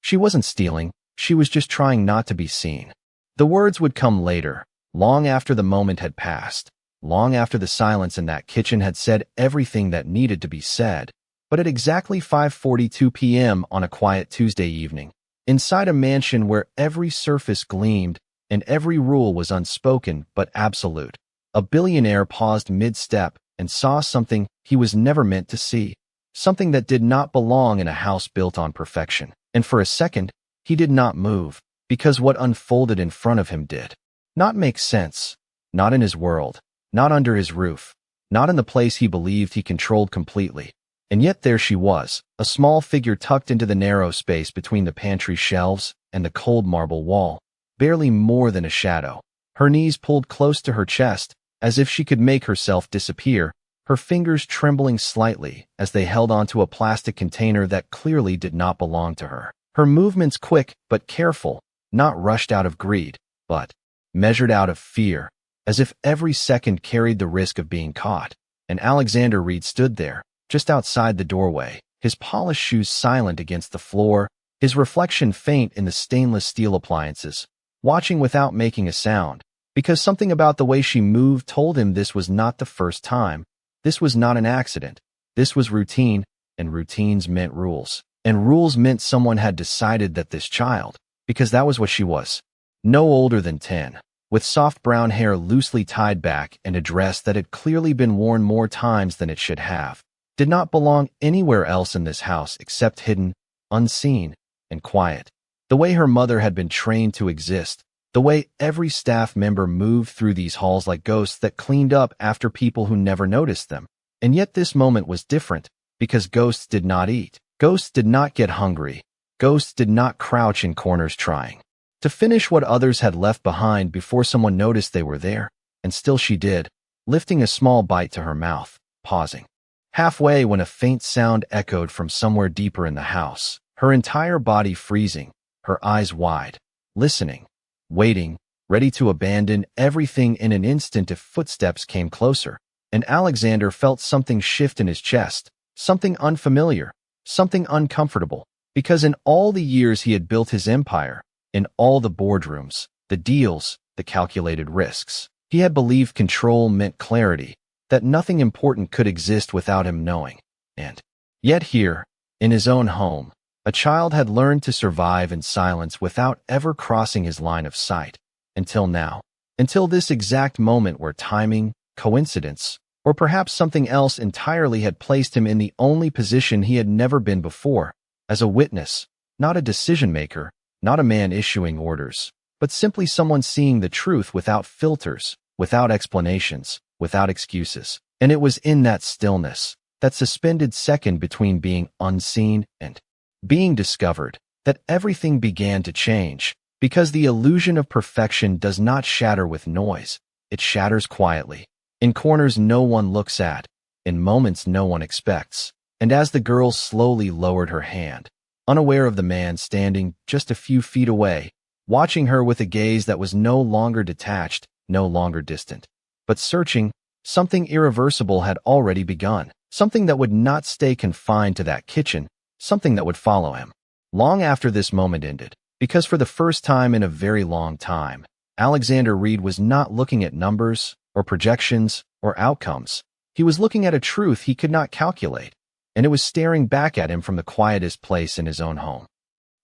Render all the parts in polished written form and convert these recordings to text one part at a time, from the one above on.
She wasn't stealing, she was just trying not to be seen. The words would come later, long after the moment had passed, long after the silence in that kitchen had said everything that needed to be said. But at exactly 5:42 p.m. on a quiet Tuesday evening, inside a mansion where every surface gleamed and every rule was unspoken but absolute, a billionaire paused mid-step and saw something he was never meant to see, something that did not belong in a house built on perfection. And for a second, he did not move, because what unfolded in front of him did not make sense, not in his world, not under his roof, not in the place he believed he controlled completely. And yet there she was, a small figure tucked into the narrow space between the pantry shelves and the cold marble wall, barely more than a shadow. Her knees pulled close to her chest, as if she could make herself disappear, her fingers trembling slightly as they held onto a plastic container that clearly did not belong to her. Her movements quick but careful, not rushed out of greed, but measured out of fear, as if every second carried the risk of being caught. And Alexander Reed stood there, just outside the doorway, his polished shoes silent against the floor, his reflection faint in the stainless steel appliances, watching without making a sound, because something about the way she moved told him this was not the first time, this was not an accident, this was routine, and routines meant rules, and rules meant someone had decided that this child, because that was what she was, no older than 10, with soft brown hair loosely tied back and a dress that had clearly been worn more times than it should have, did not belong anywhere else in this house except hidden, unseen, and quiet. The way her mother had been trained to exist, the way every staff member moved through these halls like ghosts that cleaned up after people who never noticed them. And yet this moment was different, because ghosts did not eat. Ghosts did not get hungry. Ghosts did not crouch in corners trying to finish what others had left behind before someone noticed they were there. And still she did, lifting a small bite to her mouth, pausing halfway when a faint sound echoed from somewhere deeper in the house, her entire body freezing, her eyes wide, listening, waiting, ready to abandon everything in an instant if footsteps came closer. And Alexander felt something shift in his chest, something unfamiliar, something uncomfortable, because in all the years he had built his empire, in all the boardrooms, the deals, the calculated risks, he had believed control meant clarity, that nothing important could exist without him knowing. And yet here, in his own home, a child had learned to survive in silence without ever crossing his line of sight, until now, until this exact moment where timing, coincidence, or perhaps something else entirely had placed him in the only position he had never been before, as a witness, not a decision-maker, not a man issuing orders, but simply someone seeing the truth without filters, without explanations, without excuses. And it was in that stillness, that suspended second between being unseen and being discovered, that everything began to change, because the illusion of perfection does not shatter with noise, it shatters quietly, in corners no one looks at, in moments no one expects. And as the girl slowly lowered her hand, unaware of the man standing just a few feet away, watching her with a gaze that was no longer detached, no longer distant, but searching, something irreversible had already begun, something that would not stay confined to that kitchen, something that would follow him long after this moment ended. Because for the first time in a very long time, Alexander Reed was not looking at numbers or projections or outcomes. He was looking at a truth he could not calculate, and it was staring back at him from the quietest place in his own home.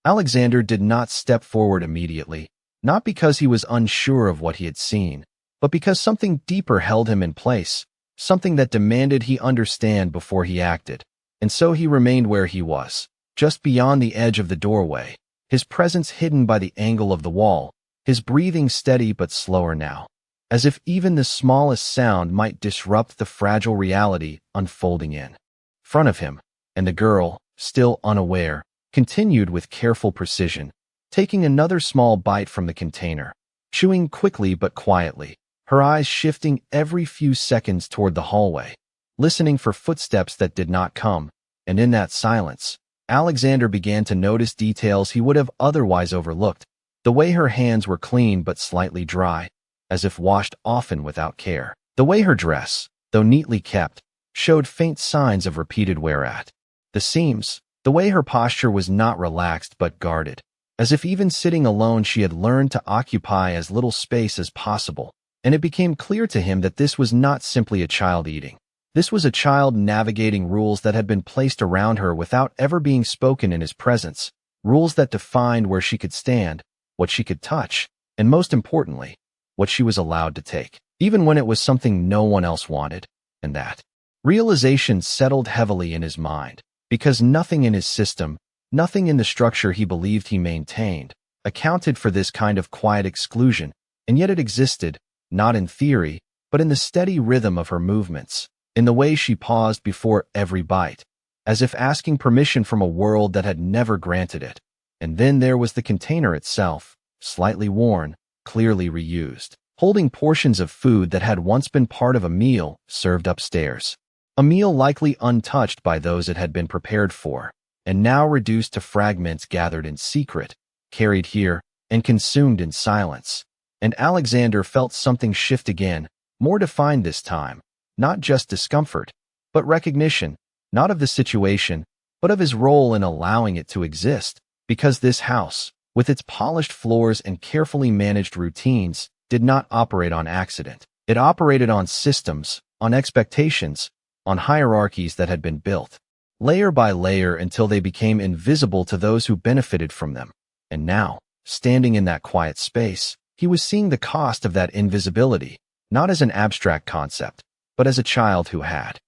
Alexander did not step forward immediately, not because he was unsure of what he had seen, but because something deeper held him in place, something that demanded he understand before he acted. And so he remained where he was, just beyond the edge of the doorway, his presence hidden by the angle of the wall, his breathing steady but slower now, as if even the smallest sound might disrupt the fragile reality unfolding in front of him. And the girl, still unaware, continued with careful precision, taking another small bite from the container, chewing quickly but quietly, her eyes shifting every few seconds toward the hallway, listening for footsteps that did not come. And in that silence, Alexander began to notice details he would have otherwise overlooked, the way her hands were clean but slightly dry, as if washed often without care, the way her dress, though neatly kept, showed faint signs of repeated wear at the seams, The way her posture was not relaxed but guarded, as if even sitting alone she had learned to occupy as little space as possible, and it became clear to him that this was not simply a child eating. This was a child navigating rules that had been placed around her without ever being spoken in his presence, rules that defined where she could stand, what she could touch, and most importantly, what she was allowed to take, even when it was something no one else wanted. And that realization settled heavily in his mind, because nothing in his system, nothing in the structure he believed he maintained, accounted for this kind of quiet exclusion, and yet it existed, not in theory, but in the steady rhythm of her movements, in the way she paused before every bite, as if asking permission from a world that had never granted it. And then there was the container itself, slightly worn, clearly reused, holding portions of food that had once been part of a meal served upstairs. A meal likely untouched by those it had been prepared for, and now reduced to fragments gathered in secret, carried here, and consumed in silence. And Alexander felt something shift again, more defined this time, not just discomfort, but recognition, not of the situation, but of his role in allowing it to exist, because this house, with its polished floors and carefully managed routines, did not operate on accident. It operated on systems, on expectations, on hierarchies that had been built, layer by layer until they became invisible to those who benefited from them. And now, standing in that quiet space, he was seeing the cost of that invisibility, not as an abstract concept, but as a child who had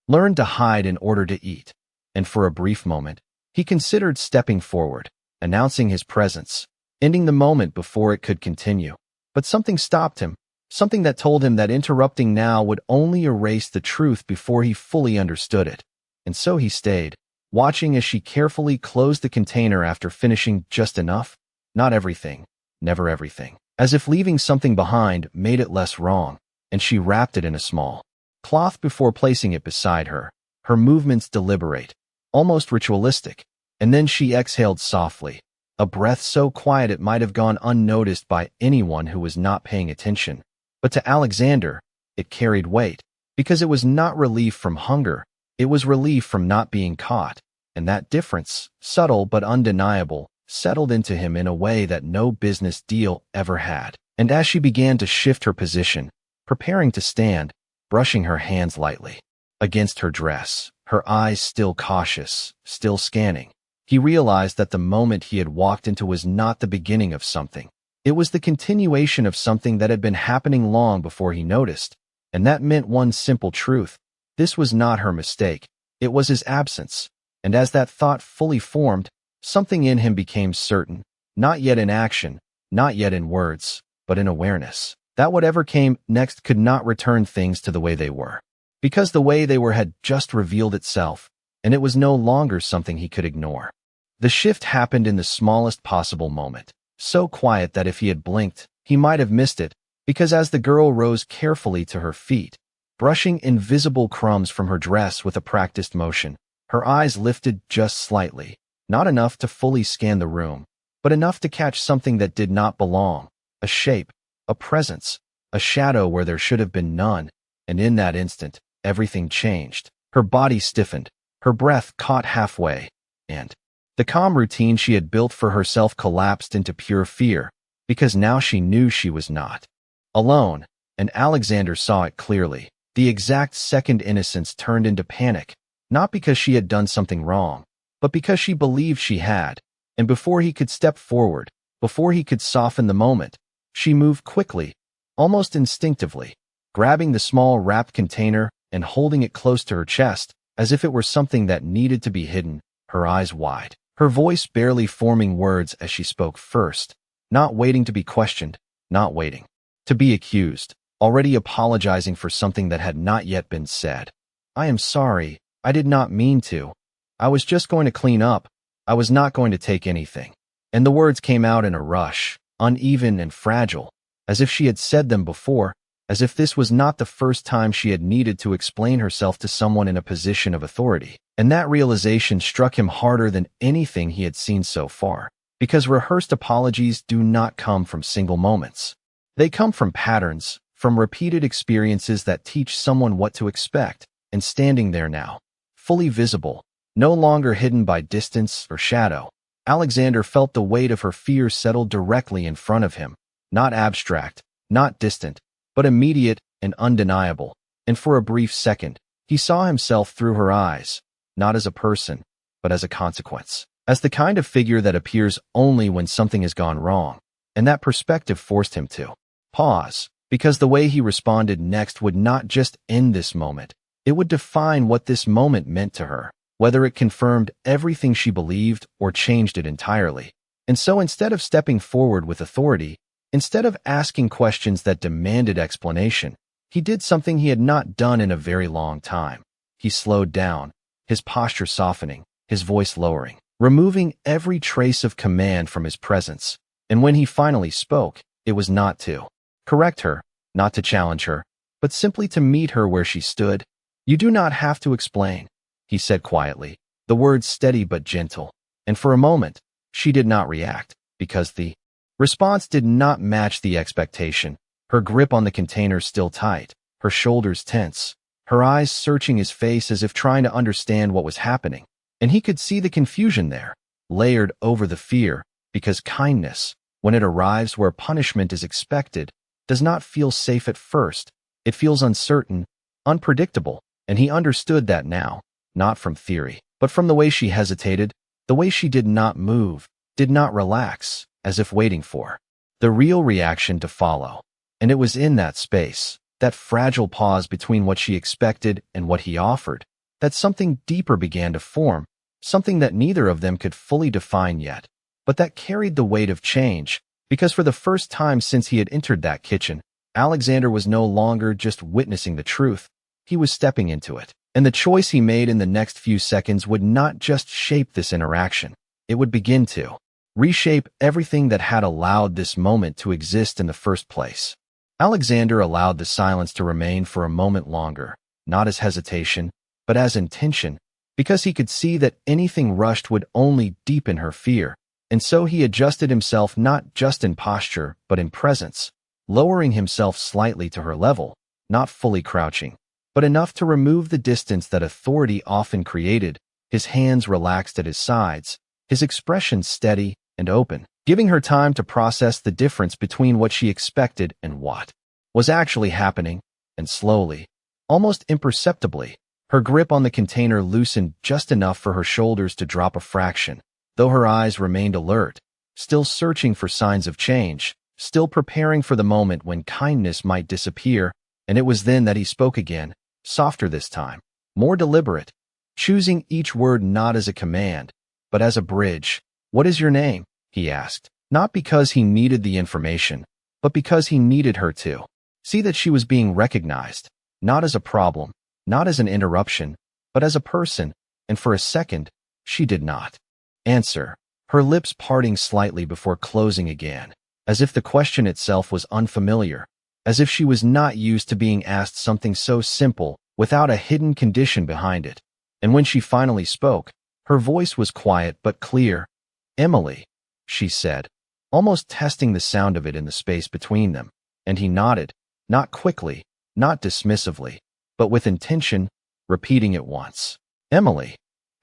learned to hide in order to eat. And for a brief moment, he considered stepping forward, announcing his presence, ending the moment before it could continue. But something stopped him, something that told him that interrupting now would only erase the truth before he fully understood it. And so he stayed, watching as she carefully closed the container after finishing just enough, not everything, never everything, as if leaving something behind made it less wrong, and she wrapped it in a small cloth before placing it beside her, her movements deliberate, almost ritualistic, and then she exhaled softly, a breath so quiet it might have gone unnoticed by anyone who was not paying attention. But to Alexander, it carried weight, because it was not relief from hunger, it was relief from not being caught, and that difference, subtle but undeniable, settled into him in a way that no business deal ever had. And as she began to shift her position, preparing to stand, brushing her hands lightly against her dress, her eyes still cautious, still scanning, he realized that the moment he had walked into was not the beginning of something. It was the continuation of something that had been happening long before he noticed, and that meant one simple truth. This was not her mistake, it was his absence. And as that thought fully formed, something in him became certain, not yet in action, not yet in words, but in awareness, that whatever came next could not return things to the way they were. Because the way they were had just revealed itself, and it was no longer something he could ignore. The shift happened in the smallest possible moment, so quiet that if he had blinked, he might have missed it, because as the girl rose carefully to her feet, brushing invisible crumbs from her dress with a practiced motion, her eyes lifted just slightly, not enough to fully scan the room, but enough to catch something that did not belong, a shape, a presence, a shadow where there should have been none, and in that instant, everything changed. Her body stiffened, her breath caught halfway, and the calm routine she had built for herself collapsed into pure fear, because now she knew she was not alone, and Alexander saw it clearly. The exact second innocence turned into panic, not because she had done something wrong, but because she believed she had, and before he could step forward, before he could soften the moment, she moved quickly, almost instinctively, grabbing the small wrapped container and holding it close to her chest, as if it were something that needed to be hidden, her eyes wide, her voice barely forming words as she spoke first, not waiting to be questioned, not waiting to be accused, already apologizing for something that had not yet been said. "I am sorry, I did not mean to. I was just going to clean up. I was not going to take anything." And the words came out in a rush, uneven and fragile, as if she had said them before, as if this was not the first time she had needed to explain herself to someone in a position of authority. And that realization struck him harder than anything he had seen so far, because rehearsed apologies do not come from single moments. They come from patterns, from repeated experiences that teach someone what to expect. And standing there now, fully visible, no longer hidden by distance or shadow. Alexander felt the weight of her fear settle directly in front of him, not abstract, not distant, but immediate and undeniable. And for a brief second, he saw himself through her eyes, not as a person, but as a consequence, as the kind of figure that appears only when something has gone wrong. And that perspective forced him to pause, because the way he responded next would not just end this moment. It would define what this moment meant to her, whether it confirmed everything she believed or changed it entirely. And so instead of stepping forward with authority, instead of asking questions that demanded explanation, he did something he had not done in a very long time. He slowed down, his posture softening, his voice lowering, removing every trace of command from his presence. And when he finally spoke, it was not to correct her, not to challenge her, but simply to meet her where she stood. "You do not have to explain," he said quietly, the words steady but gentle. And for a moment, she did not react, because the response did not match the expectation. Her grip on the container still tight, her shoulders tense, her eyes searching his face as if trying to understand what was happening. And he could see the confusion there, layered over the fear, because kindness, when it arrives where punishment is expected, does not feel safe at first. It feels uncertain, unpredictable, and he understood that now, not from theory, but from the way she hesitated, the way she did not move, did not relax, as if waiting for the real reaction to follow. And it was in that space, that fragile pause between what she expected and what he offered, that something deeper began to form, something that neither of them could fully define yet, but that carried the weight of change, because for the first time since he had entered that kitchen, Alexander was no longer just witnessing the truth, he was stepping into it. And the choice he made in the next few seconds would not just shape this interaction, it would begin to reshape everything that had allowed this moment to exist in the first place. Alexander allowed the silence to remain for a moment longer, not as hesitation, but as intention, because he could see that anything rushed would only deepen her fear. And so he adjusted himself not just in posture, but in presence, lowering himself slightly to her level, not fully crouching, but enough to remove the distance that authority often created. His hands relaxed at his sides, his expression steady and open, giving her time to process the difference between what she expected and what was actually happening. And slowly, almost imperceptibly, her grip on the container loosened just enough for her shoulders to drop a fraction, though her eyes remained alert, still searching for signs of change, still preparing for the moment when kindness might disappear. And it was then that he spoke again, softer this time, more deliberate, choosing each word not as a command, but as a bridge. "What is your name?" he asked, not because he needed the information, but because he needed her to see that she was being recognized, not as a problem, not as an interruption, but as a person. And for a second, she did not answer, her lips parting slightly before closing again, as if the question itself was unfamiliar, as if she was not used to being asked something so simple without a hidden condition behind it. And when she finally spoke, her voice was quiet but clear. "Emily," she said, almost testing the sound of it in the space between them. And he nodded, not quickly, not dismissively, but with intention, repeating it once. "Emily,"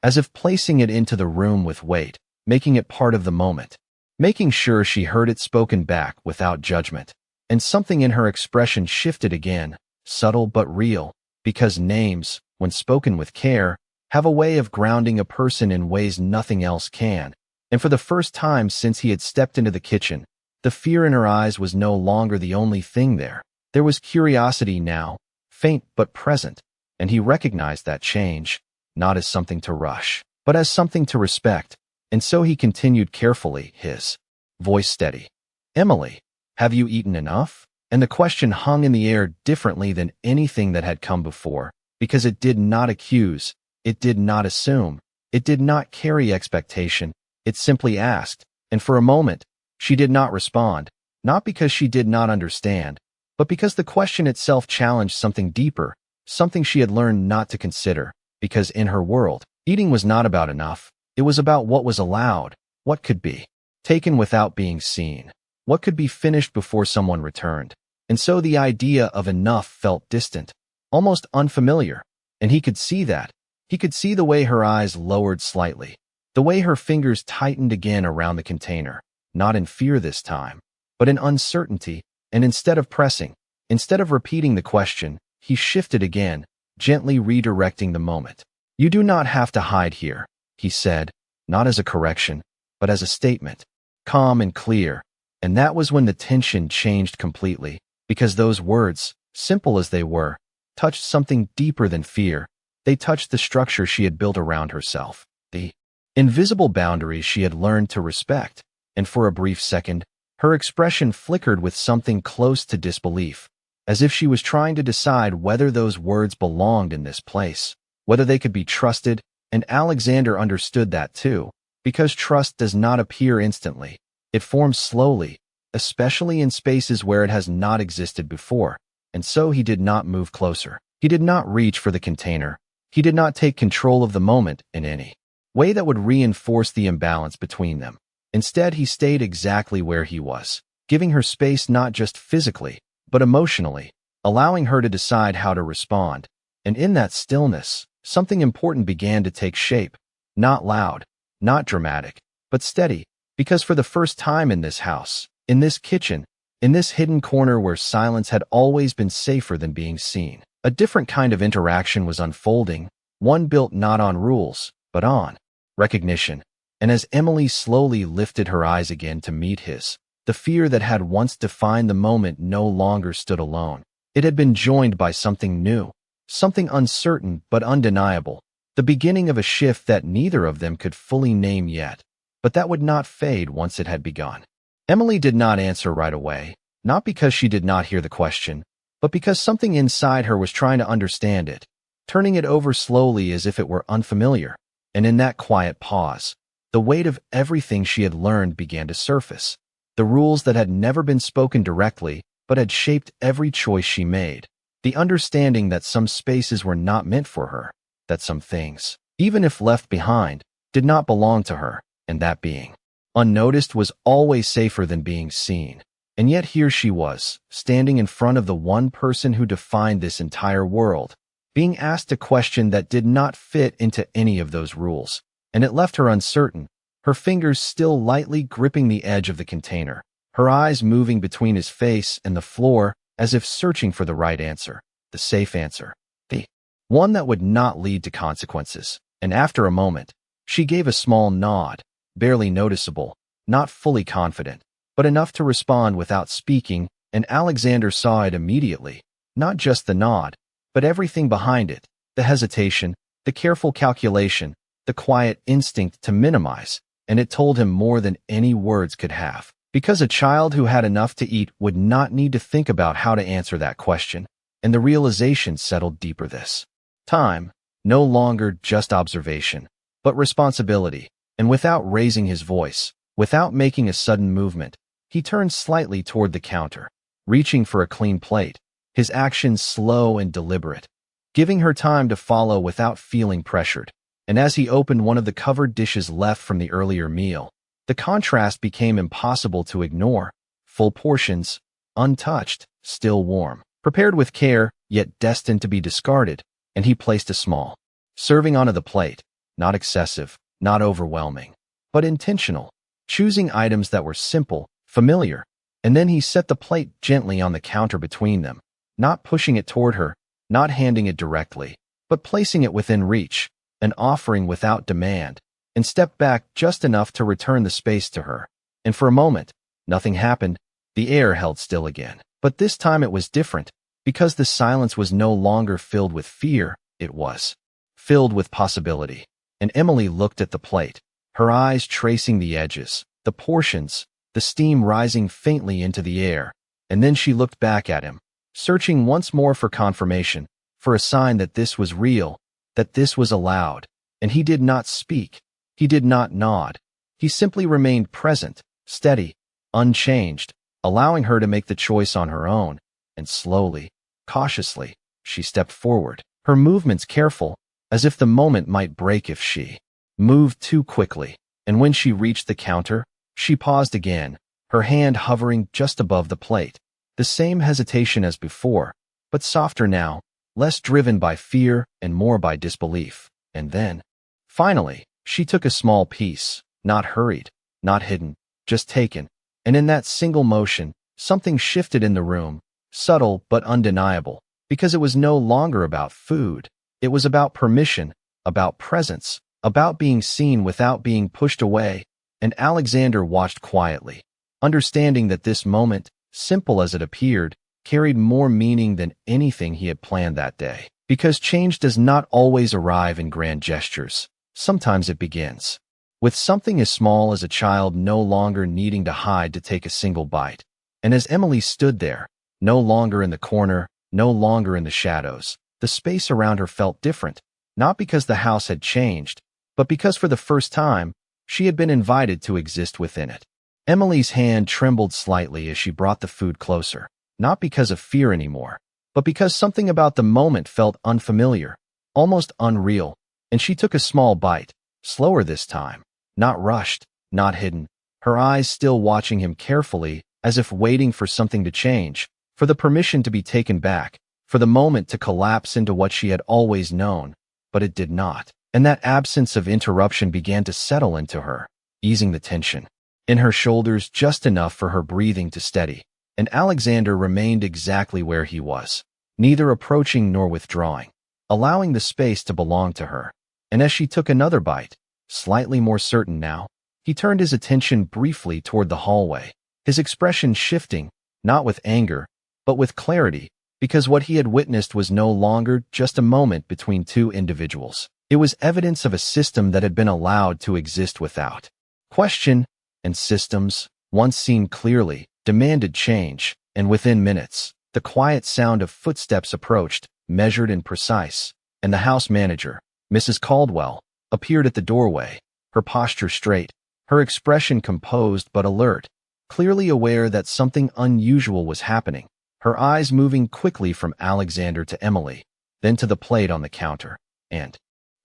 as if placing it into the room with weight, making it part of the moment, making sure she heard it spoken back without judgment. And something in her expression shifted again, subtle but real, because names, when spoken with care, have a way of grounding a person in ways nothing else can. And for the first time since he had stepped into the kitchen, the fear in her eyes was no longer the only thing there. There was curiosity now, faint but present, and he recognized that change, not as something to rush, but as something to respect. And so he continued carefully, his voice steady. "Emily, have you eaten enough?" And the question hung in the air differently than anything that had come before, because it did not accuse, it did not assume, it did not carry expectation, it simply asked. And for a moment, she did not respond, not because she did not understand, but because the question itself challenged something deeper, something she had learned not to consider, because in her world, eating was not about enough, it was about what was allowed, what could be taken without being seen, what could be finished before someone returned. And so the idea of enough felt distant, almost unfamiliar, and he could see that, He could see the way her eyes lowered slightly, the way her fingers tightened again around the container, not in fear this time, but in uncertainty, and instead of pressing, instead of repeating the question, he shifted again, gently redirecting the moment. "You do not have to hide here," he said, not as a correction, but as a statement, calm and clear. And that was when the tension changed completely, because those words, simple as they were, touched something deeper than fear. They touched the structure she had built around herself, the invisible boundaries she had learned to respect. And for a brief second, her expression flickered with something close to disbelief, as if she was trying to decide whether those words belonged in this place, whether they could be trusted. And Alexander understood that too, because trust does not appear instantly. It forms slowly, especially in spaces where it has not existed before. And so he did not move closer. He did not reach for the container. He did not take control of the moment in any way that would reinforce the imbalance between them. Instead, he stayed exactly where he was, giving her space not just physically, but emotionally, allowing her to decide how to respond. And in that stillness, something important began to take shape. Not loud, not dramatic, but steady, because for the first time in this house, in this kitchen, in this hidden corner where silence had always been safer than being seen, a different kind of interaction was unfolding, one built not on rules, but on recognition. And as Emily slowly lifted her eyes again to meet his, the fear that had once defined the moment no longer stood alone. It had been joined by something new, something uncertain but undeniable, the beginning of a shift that neither of them could fully name yet, but that would not fade once it had begun. Emily did not answer right away, not because she did not hear the question, but because something inside her was trying to understand it, turning it over slowly as if it were unfamiliar. And in that quiet pause, the weight of everything she had learned began to surface, the rules that had never been spoken directly but had shaped every choice she made, the understanding that some spaces were not meant for her, that some things, even if left behind, did not belong to her, and that being unnoticed was always safer than being seen. And yet here she was, standing in front of the one person who defined this entire world, being asked a question that did not fit into any of those rules. And it left her uncertain, her fingers still lightly gripping the edge of the container, her eyes moving between his face and the floor as if searching for the right answer, the safe answer, the one that would not lead to consequences. And after a moment, she gave a small nod, barely noticeable, not fully confident, but enough to respond without speaking, and Alexander saw it immediately, not just the nod, but everything behind it, the hesitation, the careful calculation, the quiet instinct to minimize, and it told him more than any words could have. Because a child who had enough to eat would not need to think about how to answer that question, and the realization settled deeper this time, no longer just observation, but responsibility. And without raising his voice, without making a sudden movement, he turned slightly toward the counter, reaching for a clean plate, his actions slow and deliberate, giving her time to follow without feeling pressured. And as he opened one of the covered dishes left from the earlier meal, the contrast became impossible to ignore. Full portions, untouched, still warm, prepared with care, yet destined to be discarded, and he placed a small serving onto the plate, not excessive, not overwhelming, but intentional, choosing items that were simple, familiar, and then he set the plate gently on the counter between them, not pushing it toward her, not handing it directly, but placing it within reach, an offering without demand, and stepped back just enough to return the space to her. And for a moment, nothing happened. The air held still again. But this time it was different, because the silence was no longer filled with fear, it was filled with possibility. And Emily looked at the plate, her eyes tracing the edges, the portions, the steam rising faintly into the air. And then she looked back at him, searching once more for confirmation, for a sign that this was real, that this was allowed. And he did not speak. He did not nod. He simply remained present, steady, unchanged, allowing her to make the choice on her own. And slowly, cautiously, she stepped forward, her movements careful, as if the moment might break if she moved too quickly. And when she reached the counter, she paused again, her hand hovering just above the plate. The same hesitation as before, but softer now, less driven by fear and more by disbelief. And then, finally, she took a small piece, not hurried, not hidden, just taken. And in that single motion, something shifted in the room, subtle but undeniable, because it was no longer about food. It was about permission, about presence, about being seen without being pushed away. And Alexander watched quietly, understanding that this moment, simple as it appeared, carried more meaning than anything he had planned that day. Because change does not always arrive in grand gestures. Sometimes it begins with something as small as a child no longer needing to hide to take a single bite. And as Emily stood there, no longer in the corner, no longer in the shadows, the space around her felt different, not because the house had changed, but because for the first time, she had been invited to exist within it. Emily's hand trembled slightly as she brought the food closer, not because of fear anymore, but because something about the moment felt unfamiliar, almost unreal, and she took a small bite, slower this time, not rushed, not hidden, her eyes still watching him carefully, as if waiting for something to change, for the permission to be taken back, for the moment to collapse into what she had always known, but it did not. And that absence of interruption began to settle into her, easing the tension in her shoulders just enough for her breathing to steady. And Alexander remained exactly where he was, neither approaching nor withdrawing, allowing the space to belong to her. And as she took another bite, slightly more certain now, he turned his attention briefly toward the hallway, his expression shifting, not with anger, but with clarity, because what he had witnessed was no longer just a moment between two individuals. It was evidence of a system that had been allowed to exist without question, and systems, once seen clearly, demanded change, and within minutes, the quiet sound of footsteps approached, measured and precise, and the house manager, Mrs. Caldwell, appeared at the doorway, her posture straight, her expression composed but alert, clearly aware that something unusual was happening, her eyes moving quickly from Alexander to Emily, then to the plate on the counter. And,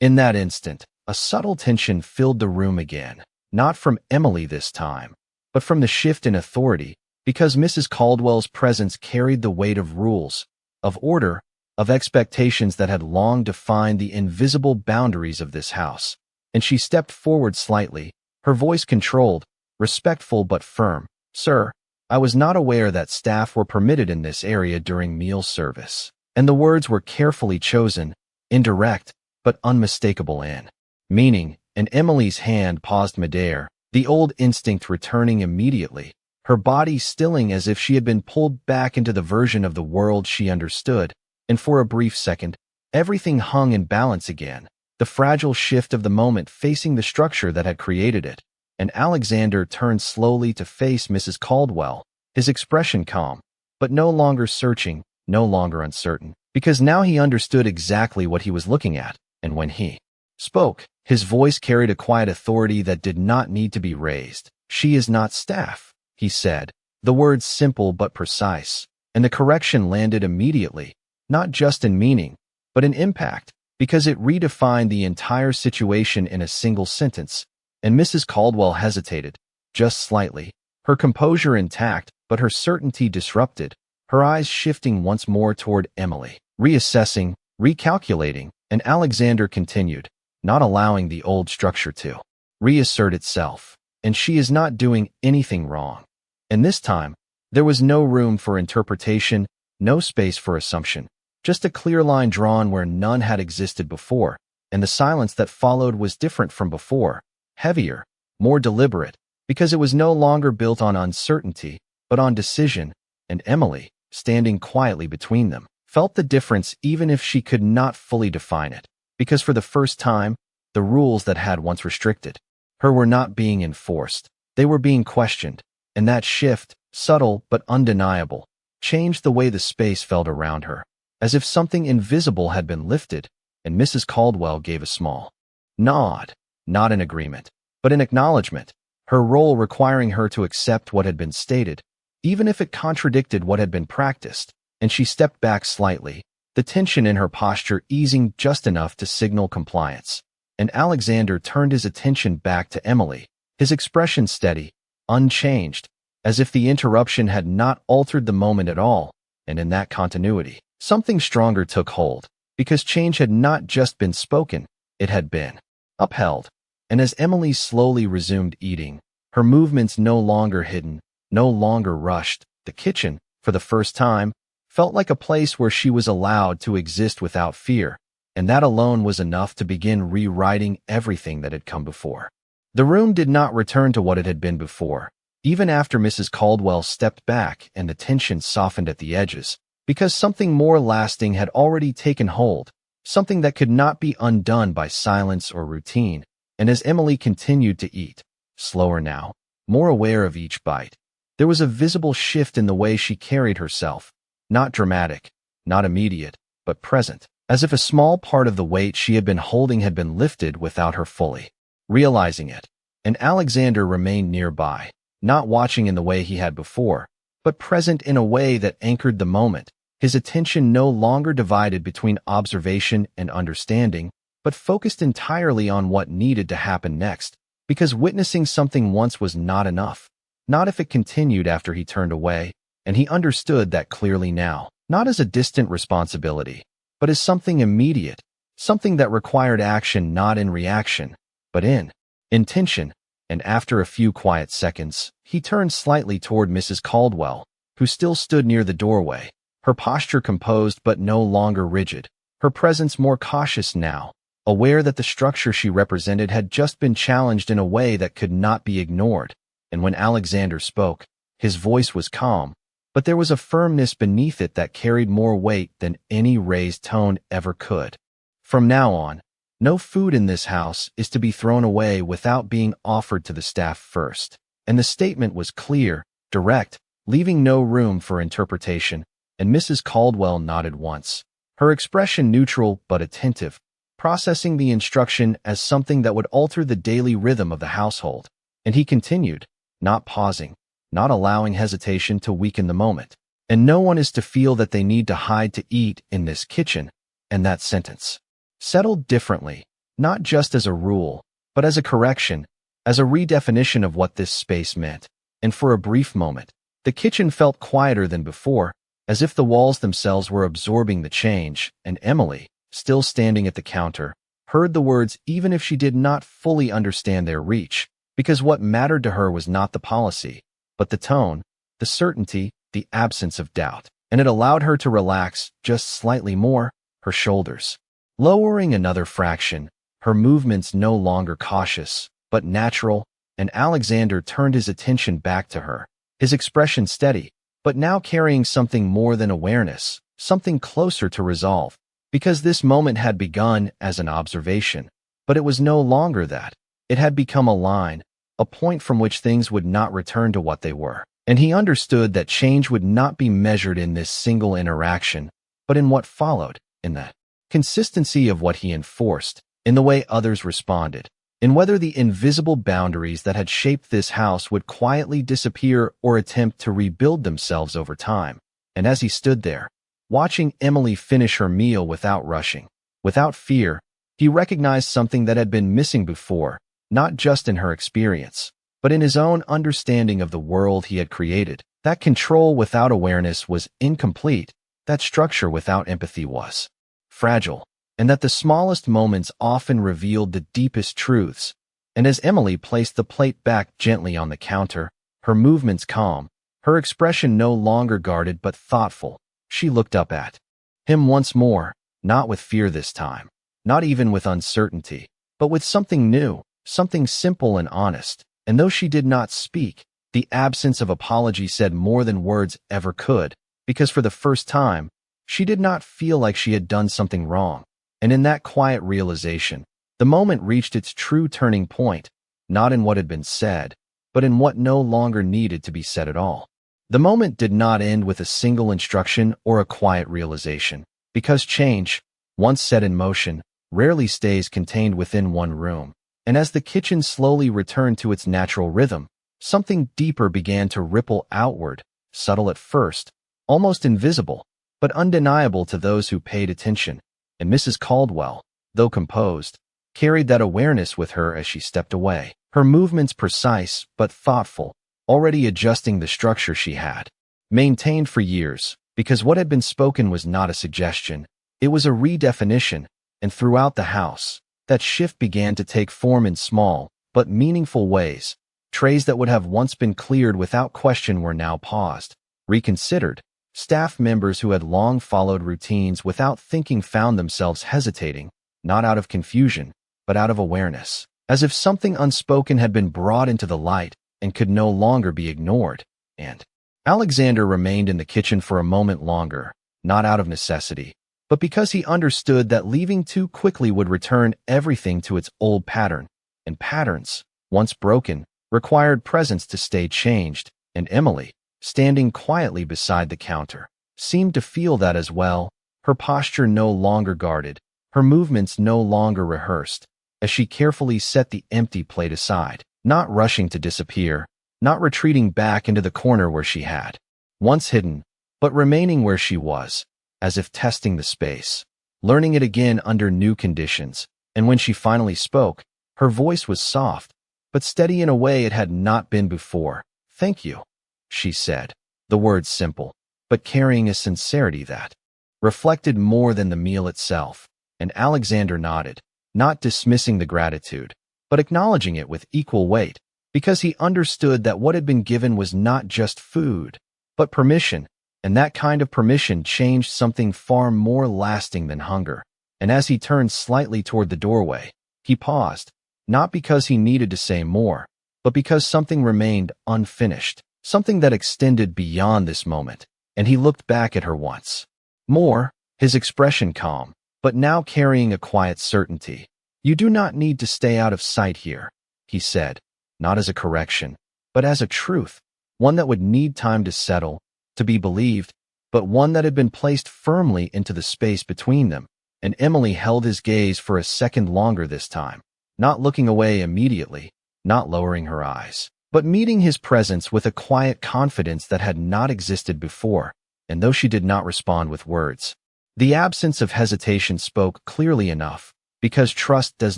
in that instant, a subtle tension filled the room again, not from Emily this time, but from the shift in authority, because Mrs. Caldwell's presence carried the weight of rules, of order, of expectations that had long defined the invisible boundaries of this house. And she stepped forward slightly, her voice controlled, respectful but firm. "Sir, I was not aware that staff were permitted in this area during meal service." And the words were carefully chosen, indirect, but unmistakable in meaning, and Emily's hand paused midair, the old instinct returning immediately, her body stilling as if she had been pulled back into the version of the world she understood, and for a brief second, everything hung in balance again, the fragile shift of the moment facing the structure that had created it. And Alexander turned slowly to face Mrs. Caldwell, his expression calm, but no longer searching, no longer uncertain, because now he understood exactly what he was looking at, and when he spoke, his voice carried a quiet authority that did not need to be raised. "She is not staff," he said, the words simple but precise, and the correction landed immediately, not just in meaning, but in impact, because it redefined the entire situation in a single sentence. And Mrs. Caldwell hesitated, just slightly, her composure intact, but her certainty disrupted, her eyes shifting once more toward Emily, reassessing, recalculating, and Alexander continued, not allowing the old structure to reassert itself. "And she is not doing anything wrong." And this time, there was no room for interpretation, no space for assumption, just a clear line drawn where none had existed before, and the silence that followed was different from before, heavier, more deliberate, because it was no longer built on uncertainty, but on decision, and Emily, standing quietly between them, felt the difference even if she could not fully define it, because for the first time, the rules that had once restricted her were not being enforced, they were being questioned, and that shift, subtle but undeniable, changed the way the space felt around her, as if something invisible had been lifted, and Mrs. Caldwell gave a small nod, not in agreement, but in acknowledgement, her role requiring her to accept what had been stated, even if it contradicted what had been practiced, and she stepped back slightly, the tension in her posture easing just enough to signal compliance. And Alexander turned his attention back to Emily, his expression steady, unchanged, as if the interruption had not altered the moment at all, and in that continuity, something stronger took hold, because change had not just been spoken, It had been upheld. And as Emily slowly resumed eating, her movements no longer hidden, no longer rushed, the kitchen, for the first time, felt like a place where she was allowed to exist without fear, and that alone was enough to begin rewriting everything that had come before. The room did not return to what it had been before, even after Mrs. Caldwell stepped back and the tension softened at the edges, because something more lasting had already taken hold, something that could not be undone by silence or routine. And as Emily continued to eat, slower now, more aware of each bite, there was a visible shift in the way she carried herself, not dramatic, not immediate, but present, as if a small part of the weight she had been holding had been lifted without her fully realizing it. And Alexander remained nearby, not watching in the way he had before, but present in a way that anchored the moment, his attention no longer divided between observation and understanding, but focused entirely on what needed to happen next, because witnessing something once was not enough, not if it continued after he turned away, and he understood that clearly now, not as a distant responsibility, but as something immediate, something that required action not in reaction, but in intention. And after a few quiet seconds, he turned slightly toward Mrs. Caldwell, who still stood near the doorway, her posture composed but no longer rigid, her presence more cautious now, aware that the structure she represented had just been challenged in a way that could not be ignored. And when Alexander spoke, his voice was calm, but there was a firmness beneath it that carried more weight than any raised tone ever could. From now on, no food in this house is to be thrown away without being offered to the staff first. And the statement was clear, direct, leaving no room for interpretation, and Mrs. Caldwell nodded once, her expression neutral but attentive, processing the instruction as something that would alter the daily rhythm of the household. And he continued, not pausing, not allowing hesitation to weaken the moment. And no one is to feel that they need to hide to eat in this kitchen. And that sentence settled differently, not just as a rule, but as a correction, as a redefinition of what this space meant. And for a brief moment, the kitchen felt quieter than before, as if the walls themselves were absorbing the change, and Emily, still standing at the counter, heard the words even if she did not fully understand their reach, because what mattered to her was not the policy, but the tone, the certainty, the absence of doubt. And it allowed her to relax just slightly more, her shoulders lowering another fraction, her movements no longer cautious, but natural, and Alexander turned his attention back to her, his expression steady, but now carrying something more than awareness, something closer to resolve, because this moment had begun as an observation, but it was no longer that. It had become a line, a point from which things would not return to what they were. And he understood that change would not be measured in this single interaction, but in what followed, in the consistency of what he enforced, in the way others responded, in whether the invisible boundaries that had shaped this house would quietly disappear or attempt to rebuild themselves over time. And as he stood there, watching Emily finish her meal without rushing, without fear, he recognized something that had been missing before, not just in her experience, but in his own understanding of the world he had created. That control without awareness was incomplete, that structure without empathy was fragile, and that the smallest moments often revealed the deepest truths. And as Emily placed the plate back gently on the counter, her movements calm, her expression no longer guarded but thoughtful, she looked up at him once more, not with fear this time, not even with uncertainty, but with something new, something simple and honest. And though she did not speak, the absence of apology said more than words ever could, because for the first time, she did not feel like she had done something wrong. And in that quiet realization, the moment reached its true turning point, not in what had been said, but in what no longer needed to be said at all. The moment did not end with a single instruction or a quiet realization, because change, once set in motion, rarely stays contained within one room. And as the kitchen slowly returned to its natural rhythm, something deeper began to ripple outward, subtle at first, almost invisible, but undeniable to those who paid attention. And Mrs. Caldwell, though composed, carried that awareness with her as she stepped away, her movements precise but thoughtful, already adjusting the structure she had maintained for years, because what had been spoken was not a suggestion, it was a redefinition. And throughout the house, that shift began to take form in small, but meaningful ways. Trays that would have once been cleared without question were now paused, reconsidered. Staff members who had long followed routines without thinking found themselves hesitating, not out of confusion, but out of awareness, as if something unspoken had been brought into the light and could no longer be ignored. And Alexander remained in the kitchen for a moment longer, not out of necessity, but because he understood that leaving too quickly would return everything to its old pattern, and patterns, once broken, required presence to stay changed, and Emily, standing quietly beside the counter, seemed to feel that as well, her posture no longer guarded, her movements no longer rehearsed, as she carefully set the empty plate aside, not rushing to disappear, not retreating back into the corner where she had once hidden, but remaining where she was, as if testing the space, learning it again under new conditions. And when she finally spoke, her voice was soft, but steady in a way it had not been before. "Thank you," she said, the words simple, but carrying a sincerity that reflected more than the meal itself. And Alexander nodded, not dismissing the gratitude, but acknowledging it with equal weight, because he understood that what had been given was not just food, but permission, and that kind of permission changed something far more lasting than hunger. And as he turned slightly toward the doorway, he paused, not because he needed to say more, but because something remained unfinished, something that extended beyond this moment. And he looked back at her once more, his expression calm, but now carrying a quiet certainty. "You do not need to stay out of sight here," he said, not as a correction, but as a truth, one that would need time to settle, to be believed, but one that had been placed firmly into the space between them. And Emily held his gaze for a second longer this time, not looking away immediately, not lowering her eyes, but meeting his presence with a quiet confidence that had not existed before. And though she did not respond with words, the absence of hesitation spoke clearly enough, because trust does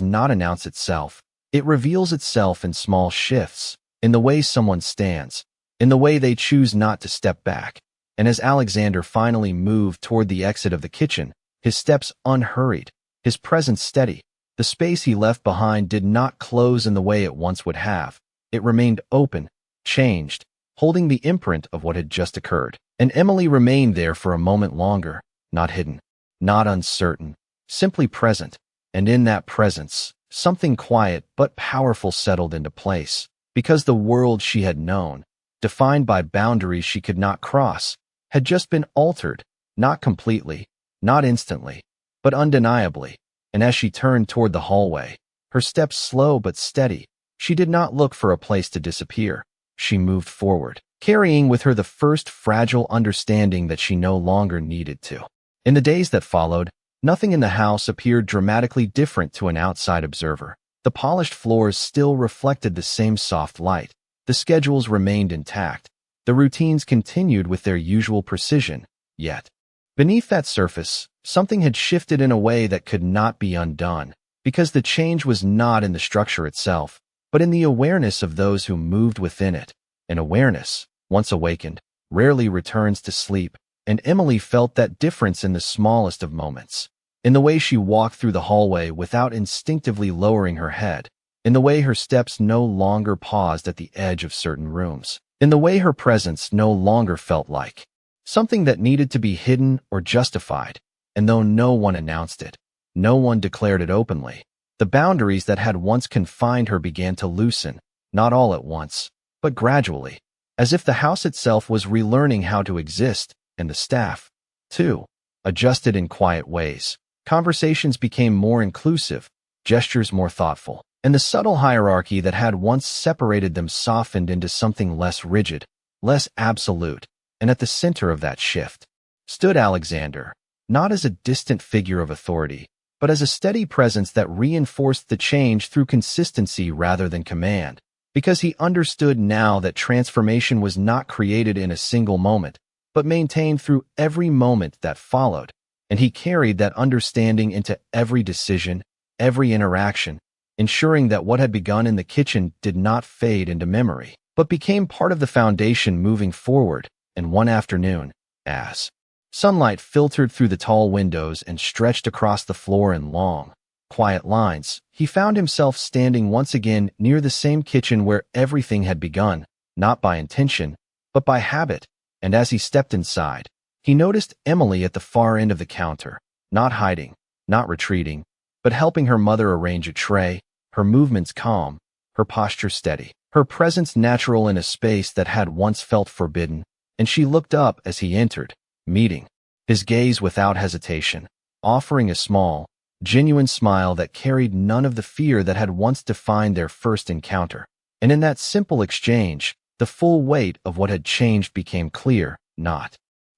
not announce itself. It reveals itself in small shifts, in the way someone stands, in the way they choose not to step back. And as Alexander finally moved toward the exit of the kitchen, his steps unhurried, his presence steady, the space he left behind did not close in the way it once would have. It remained open, changed, holding the imprint of what had just occurred. And Emily remained there for a moment longer, not hidden, not uncertain, simply present. And in that presence, something quiet but powerful settled into place, because the world she had known, defined by boundaries she could not cross, had just been altered, not completely, not instantly, but undeniably. And as she turned toward the hallway, her steps slow but steady, she did not look for a place to disappear. She moved forward, carrying with her the first fragile understanding that she no longer needed to. In the days that followed, nothing in the house appeared dramatically different to an outside observer. The polished floors still reflected the same soft light. The schedules remained intact. The routines continued with their usual precision. Yet, beneath that surface, something had shifted in a way that could not be undone, because the change was not in the structure itself, but in the awareness of those who moved within it. An awareness, once awakened, rarely returns to sleep, and Emily felt that difference in the smallest of moments. In the way she walked through the hallway without instinctively lowering her head, in the way her steps no longer paused at the edge of certain rooms, in the way her presence no longer felt like something that needed to be hidden or justified. And though no one announced it, no one declared it openly, the boundaries that had once confined her began to loosen, not all at once, but gradually, as if the house itself was relearning how to exist, and the staff, too, adjusted in quiet ways. Conversations became more inclusive, gestures more thoughtful, and the subtle hierarchy that had once separated them softened into something less rigid, less absolute. And at the center of that shift stood Alexander, not as a distant figure of authority, but as a steady presence that reinforced the change through consistency rather than command, because he understood now that transformation was not created in a single moment, but maintained through every moment that followed. And he carried that understanding into every decision, every interaction, ensuring that what had begun in the kitchen did not fade into memory, but became part of the foundation moving forward. And one afternoon, as sunlight filtered through the tall windows and stretched across the floor in long, quiet lines, he found himself standing once again near the same kitchen where everything had begun, not by intention, but by habit. And as he stepped inside, he noticed Emily at the far end of the counter, not hiding, not retreating, but helping her mother arrange a tray, her movements calm, her posture steady, her presence natural in a space that had once felt forbidden. And she looked up as he entered, meeting his gaze without hesitation, offering a small, genuine smile that carried none of the fear that had once defined their first encounter. And in that simple exchange, the full weight of what had changed became clear, not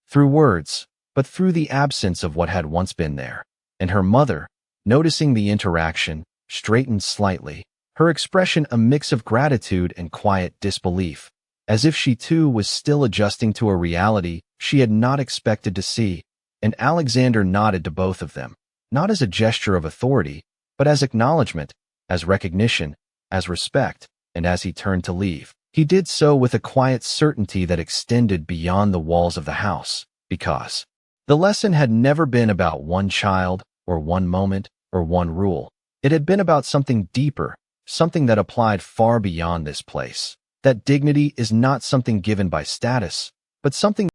through words, but through the absence of what had once been there. And her mother, noticing the interaction, straightened slightly, her expression a mix of gratitude and quiet disbelief, as if she too was still adjusting to a reality she had not expected to see. And Alexander nodded to both of them, not as a gesture of authority, but as acknowledgement, as recognition, as respect. And as he turned to leave, he did so with a quiet certainty that extended beyond the walls of the house, because the lesson had never been about one child, or one moment, or one rule. It had been about something deeper, something that applied far beyond this place. That dignity is not something given by status, but something